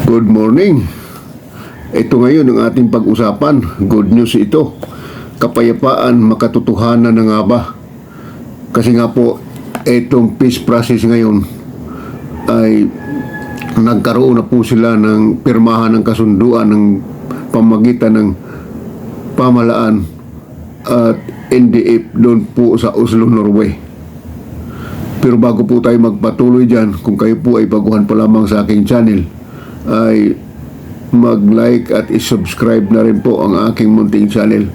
Good morning. Ito ngayon ang ating pag-usapan. Good news ito. Kapayapaan, makatotohanan na nga ba? Kasi nga po, itong peace process ngayon ay nagkaroon na po sila ng pirmahan ng kasunduan ng pamagitan ng pamahalaan at NDF doon po sa Oslo, Norway. Pero bago po tayo magpatuloy dyan, kung kayo po ay baguhan pa lamang sa aking channel, ay mag-like at i-subscribe na rin po ang aking munting channel.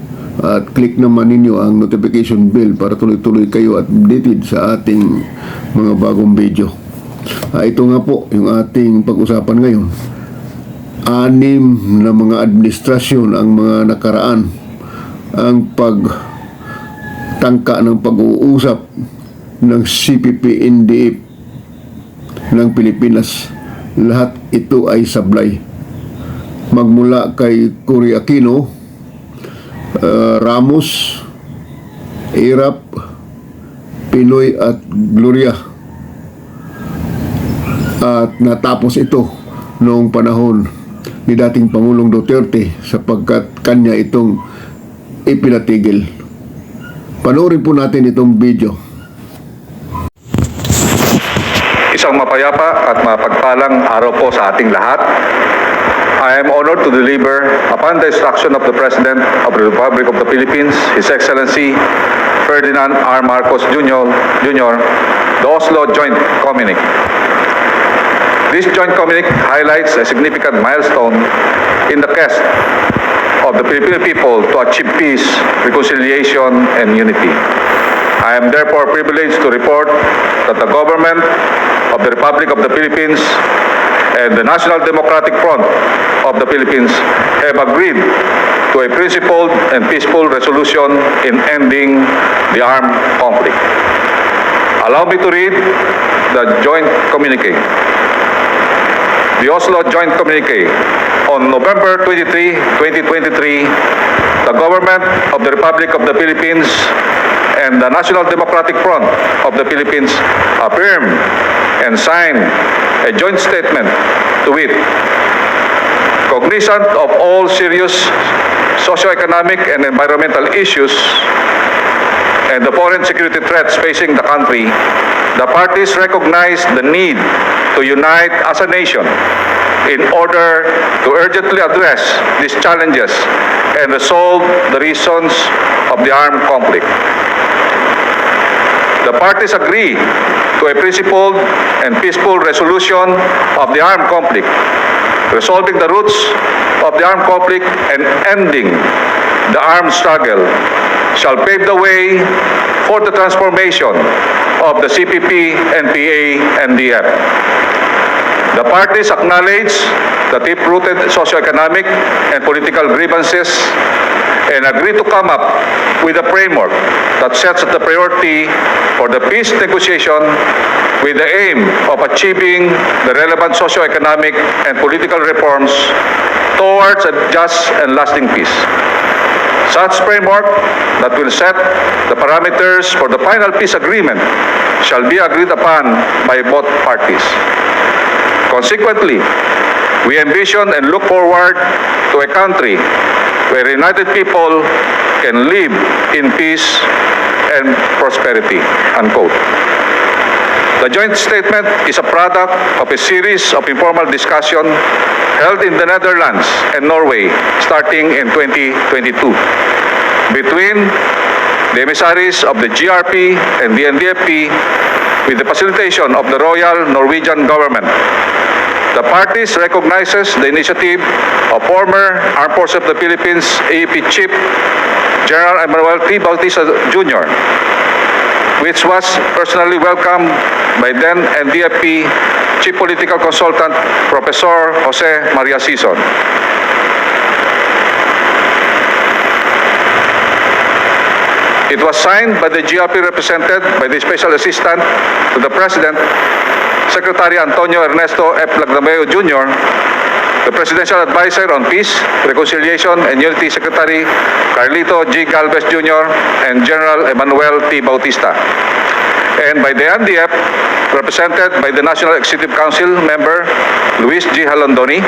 At click naman ninyo ang notification bell para tuloy-tuloy kayo at updated sa ating mga bagong video. Ito nga po yung ating pag-usapan ngayon. 6 na mga administrasyon ang mga nakaraan ang pagtangka ng pag-uusap ng CPP-NDF ng Pilipinas. Lahat ito ay sablay. Magmula kay Cory Aquino, Ramos, Irap, Pinoy at Gloria. At natapos ito noong panahon ni dating Pangulong Duterte sapagkat kanya itong ipinatigil. Panoorin po natin itong video. Isang mapayapa at mapagpalang araw po sa ating lahat. I am honored to deliver, upon the instruction of the President of the Republic of the Philippines, His Excellency Ferdinand R. Marcos Jr., the Oslo Joint Communique. This joint communique highlights a significant milestone in the quest of the Filipino people to achieve peace, reconciliation, and unity. I am therefore privileged to report that the government of the Republic of the Philippines and the National Democratic Front of the Philippines have agreed to a principled and peaceful resolution in ending the armed conflict. Allow me to read the joint communique. The Oslo Joint Communique. On November 23, 2023, the government of the Republic of the Philippines and the National Democratic Front of the Philippines affirmed and signed a joint statement to wit, cognizant of all serious socio-economic and environmental issues and the foreign security threats facing the country, the parties recognize the need to unite as a nation in order to urgently address these challenges and resolve the reasons of the armed conflict. The parties agree to a principled and peaceful resolution of the armed conflict, resolving the roots of the armed conflict and ending the armed struggle shall pave the way for the transformation of the CPP, NPA, and NDF. The parties acknowledge the deep-rooted socio-economic and political grievances and agree to come up with a framework that sets the priority for the peace negotiation with the aim of achieving the relevant socio-economic and political reforms towards a just and lasting peace. Such framework that will set the parameters for the final peace agreement shall be agreed upon by both parties. Consequently, we envision and look forward to a country where united people can live in peace and prosperity, unquote. The joint statement is a product of a series of informal discussions held in the Netherlands and Norway starting in 2022 between the emissaries of the GRP and the NDFP with the facilitation of the Royal Norwegian Government. The parties recognizes the initiative of former Armed Forces of the Philippines AEP Chief General Emmanuel T. Bautista Jr., which was personally welcomed by then NDFP Chief Political Consultant Professor Jose Maria Sison. It was signed by the GRP represented by the Special Assistant to the President, Secretary Antonio Ernesto F. Lagdameo Jr., the Presidential Advisor on Peace, Reconciliation, and Unity Secretary Carlito G. Galvez Jr., and General Emmanuel T. Bautista. and by the NDF, represented by the National Executive Council member Luis G. Halandoni,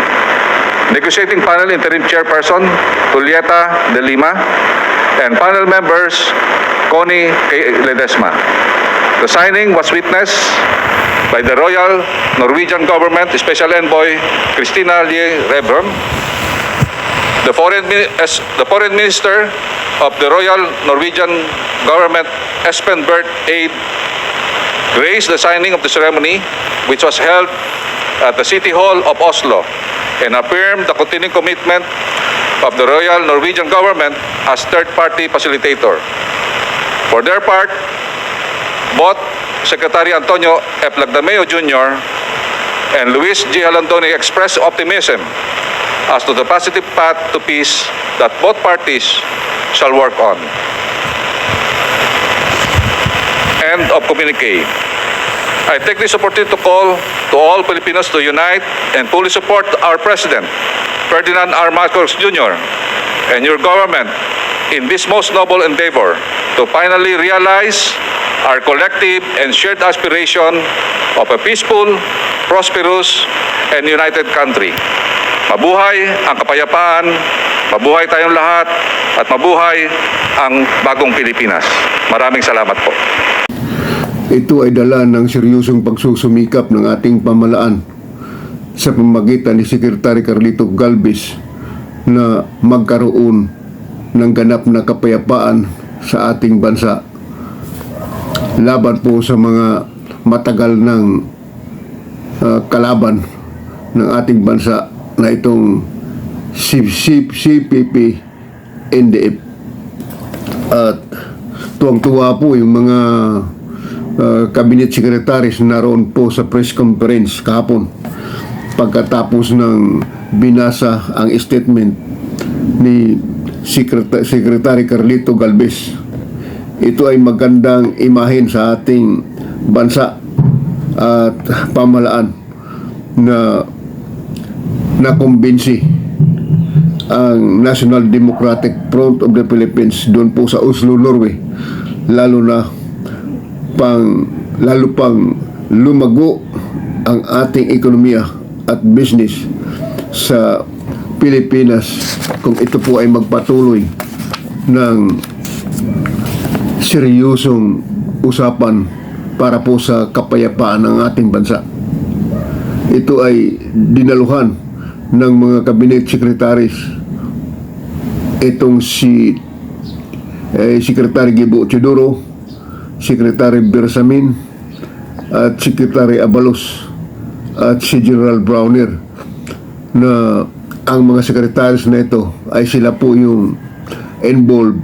Negotiating Panel Interim Chairperson Julieta De Lima, and panel members Connie K. Ledesma. The signing was witnessed by the Royal Norwegian Government Special Envoy Christina Lie Rebron, the Foreign Minister of the Royal Norwegian Government Espen Barth Eide graced the signing of the ceremony, which was held at the City Hall of Oslo, and affirmed the continuing commitment of the Royal Norwegian Government as third-party facilitator. For their part, both Secretary Antonio F. Lagdameo Jr. and Luis G. Halandoni expressed optimism as to the positive path to peace that both parties shall work on. End of communique. I take this opportunity to call to all Filipinos to unite and fully support our President, Ferdinand R. Marcos Jr., and your government in this most noble endeavor to finally realize our collective and shared aspiration of a peaceful, prosperous, and united country. Mabuhay ang kapayapaan, mabuhay tayong lahat, at mabuhay ang bagong Pilipinas. Maraming salamat po. Ito ay dala ng seryosong pagsusumikap ng ating pamalaan sa pamamagitan ni Secretary Carlito Galvez na magkaroon ng ganap na kapayapaan sa ating bansa. Laban po sa mga matagal ng kalaban ng ating bansa na itong CPP NDF. At tuwang-tuwa po yung mga cabinet secretaries naroon po sa press conference kahapon pagkatapos ng binasa ang statement ni Secretary Carlito Galvez. Ito ay magandang imahen sa ating bansa at pamalaan na nakumbinsi ang National Democratic Front of the Philippines doon po sa Oslo, Norway, lalo pang lumago ang ating ekonomiya at business sa Pilipinas kung ito po ay magpatuloy ng seryosong usapan para po sa kapayapaan ng ating bansa. Ito ay dinaluhan ng mga cabinet secretaries itong si Secretary Gibo Chidoro, Secretary Bersamin at Secretary Abalos at si General Browner, na ang mga sekretaris na ito ay sila po yung involved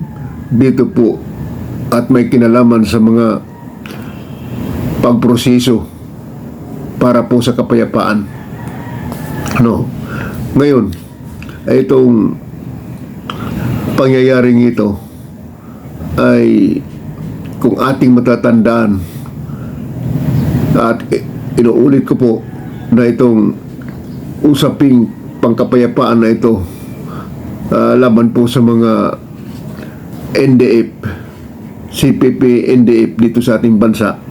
dito po at may kinalaman sa mga pagproseso para po sa kapayapaan. Ngayon, itong pangyayaring ito ay kung ating matatandaan, at inuulit ko po na itong usaping pangkapayapaan na ito laban po sa mga NDF, CPP NDF dito sa ating bansa,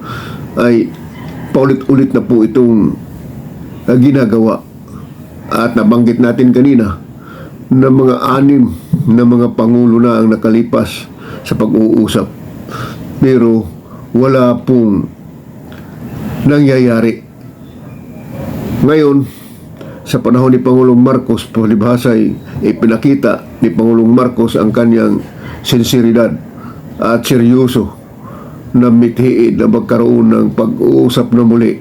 ay paulit-ulit na po itong ginagawa. At nabanggit natin kanina na mga 6 na mga pangulo na ang nakalipas sa pag-uusap, pero wala pong nangyayari. Ngayon, sa panahon ni Pangulong Marcos, palibhasa ay ipinakita ni Pangulong Marcos ang kanyang sinseridad at seryoso na mithiid na magkaroon ng pag-uusap na muli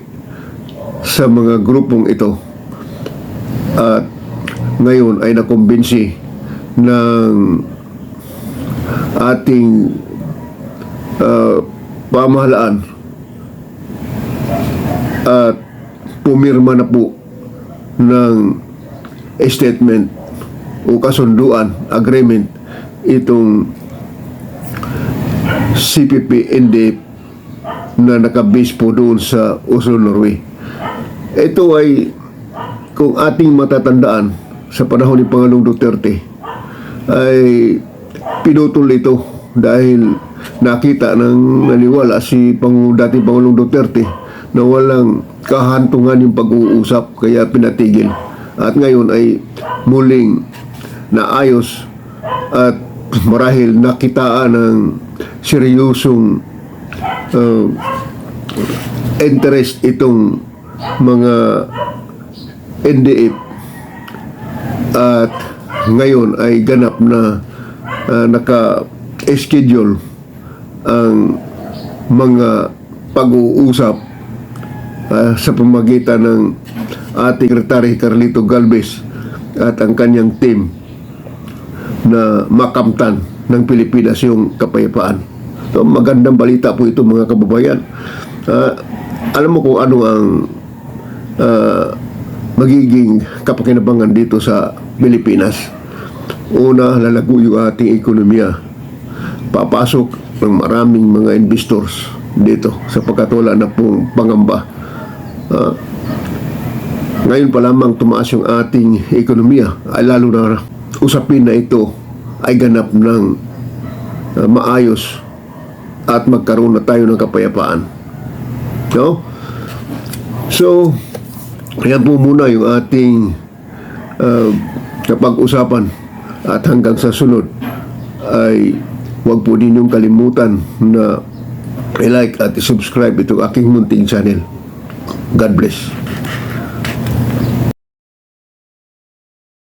sa mga grupong ito. At ngayon ay nakumbinsi ng ating pamahalaan at pumirma na po ng statement o kasunduan, agreement, itong CPP NDF na nakabase po doon sa Oslo, Norway. Ito ay, kung ating matatandaan, sa panahon ni Pangulong Duterte ay pinutol ito dahil nakita ng naniwala si dating Pangulong Duterte na walang kahantungan yung pag-uusap, kaya pinatigil. At ngayon ay muling naayos at marahil nakitaan ng seryosong interest itong mga NDF, at ngayon ay ganap na naka-schedule ang mga pag-uusap sa pamagitan ng ating Secretary Carlito Galvez at ang kanyang team na makamtan ng Pilipinas yung kapayapaan. So, magandang balita po ito, mga kababayan. Alam mo kung ano ang magiging kapakinabangan dito sa Pilipinas. Una, lalago yung ating ekonomiya. Papasok ng maraming mga investors dito sapagkat wala na pong pangamba. Ngayon pa lamang tumaas yung ating ekonomiya, ay lalo na usapin na ito ay ganap ng maayos at magkaroon na tayo ng kapayapaan. No? So, yan po muna yung ating kapag-usapan, at hanggang sa sunod ay huwag po ninyong kalimutan na i-like at i-subscribe itong aking munting channel. God bless.